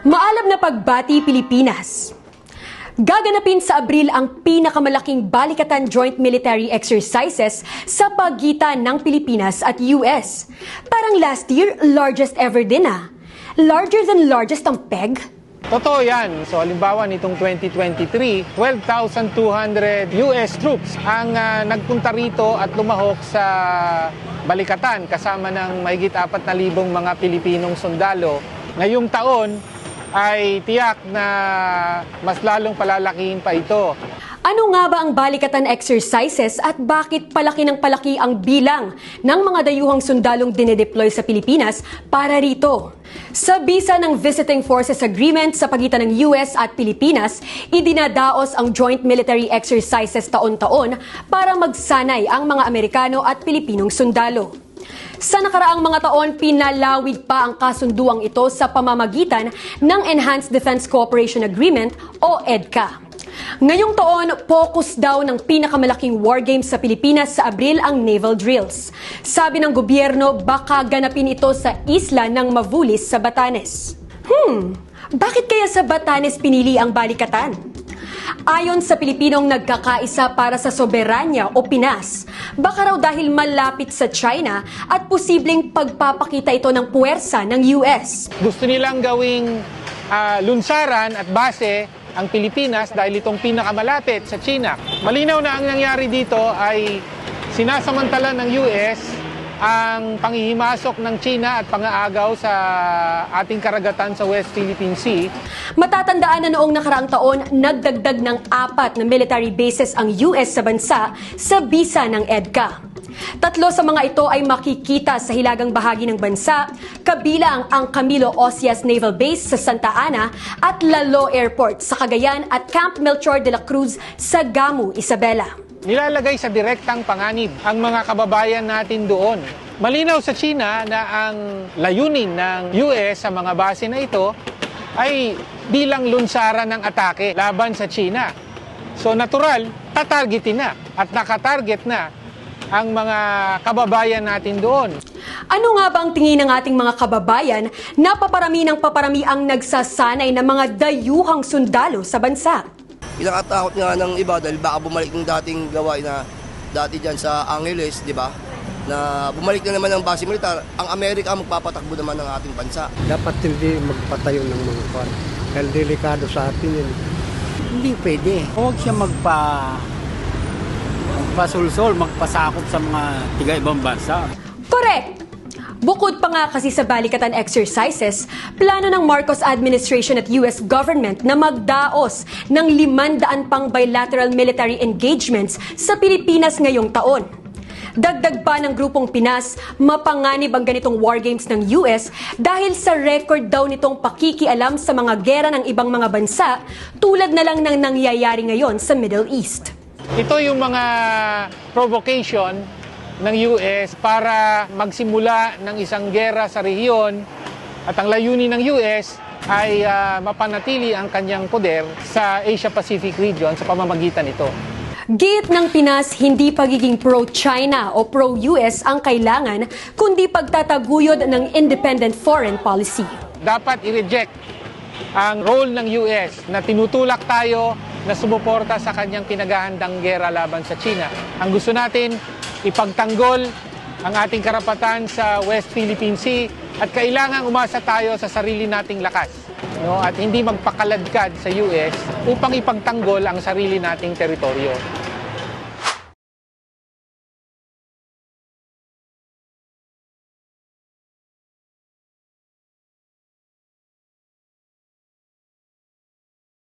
Maalab na pagbati Pilipinas. Gaganapin sa Abril ang pinakamalaking balikatan joint military exercises sa pagitan ng Pilipinas at US. Parang last year, largest ever din ah. Larger than largest ang peg? Totoo yan. So halimbawa nitong 2023, 12,200 US troops ang nagpunta rito at lumahok sa balikatan kasama ng mahigit 4,000 mga Pilipinong sundalo. Ngayong taon ay tiyak na mas lalong palalakihin pa ito. Ano nga ba ang balikatan exercises at bakit palaki ng palaki ang bilang ng mga dayuhang sundalong dinedeploy sa Pilipinas para rito? Sa bisa ng Visiting Forces Agreement sa pagitan ng US at Pilipinas, idinadaos ang joint military exercises taon-taon para magsanay ang mga Amerikano at Pilipinong sundalo. Sa nakaraang mga taon, pinalawig pa ang kasunduang ito sa pamamagitan ng Enhanced Defense Cooperation Agreement o EDCA. Ngayong taon, focus daw ng pinakamalaking war games sa Pilipinas sa Abril ang naval drills. Sabi ng gobyerno, baka ganapin ito sa isla ng Mavulis sa Batanes. Bakit kaya sa Batanes pinili ang balikatan? Ayon sa Pilipinong nagkakaisa para sa soberanya o Pinas, baka raw dahil malapit sa China at posibleng pagpapakita ito ng puwersa ng US. Gusto nilang gawing lunsaran at base ang Pilipinas dahil itong pinakamalapit sa China. Malinaw na ang nangyari dito ay sinasamantala ng US ang panghihimasok ng China at pangaagaw sa ating karagatan sa West Philippine Sea. Matatandaan na noong nakaraang taon, nagdagdag ng 4 na military bases ang US sa bansa sa bisa ng EDCA. 3 sa mga ito ay makikita sa hilagang bahagi ng bansa, kabilang ang Camilo Ocias Naval Base sa Santa Ana at Lalo Airport sa Cagayan at Camp Melchor de la Cruz sa Gamu, Isabela. Nilalagay sa direktang panganib ang mga kababayan natin doon. Malinaw sa China na ang layunin ng US sa mga base na ito ay bilang lunsaran ng atake laban sa China. So natural, tatargetin na at nakatarget na ang mga kababayan natin doon. Ano nga ba ang tingin ng ating mga kababayan na paparami ng paparami ang nagsasanay ng mga dayuhang sundalo sa bansa? Pinakatakot nga ng iba dahil baka bumalik yung dating gawain na dati dyan sa Angeles, di ba? Na bumalik na naman ang base militar, ang Amerika magpapatakbo naman ng ating bansa. Dapat hindi magpatayo ng mga kwan. Dahil delikado sa atin yun. Hindi pwede. Huwag siya magpasulsol, magpasakop sa mga tiga-ibang bansa. Correct! Bukod pa nga kasi sa balikatan exercises, plano ng Marcos administration at US government na magdaos ng 500 pang bilateral military engagements sa Pilipinas ngayong taon. Dagdag pa ng grupong Pinas, mapanganib ang ganitong war games ng US dahil sa record daw nitong pakikialam sa mga gera ng ibang mga bansa tulad na lang ng nangyayari ngayon sa Middle East. Ito yung mga provocation ng US para magsimula ng isang gera sa rehiyon at ang layunin ng US ay mapanatili ang kanyang poder sa Asia-Pacific region sa pamamagitan nito. Giit ng Pinas, hindi pagiging pro-China o pro-US ang kailangan, kundi pagtataguyod ng independent foreign policy. Dapat i-reject ang role ng US na tinutulak tayo na sumuporta sa kanyang pinaghahandang gera laban sa China. Ang gusto natin, ipagtanggol ang ating karapatan sa West Philippine Sea at kailangan umasa tayo sa sarili nating lakas, no? At hindi magpakaladkad sa US upang ipagtanggol ang sarili nating teritoryo.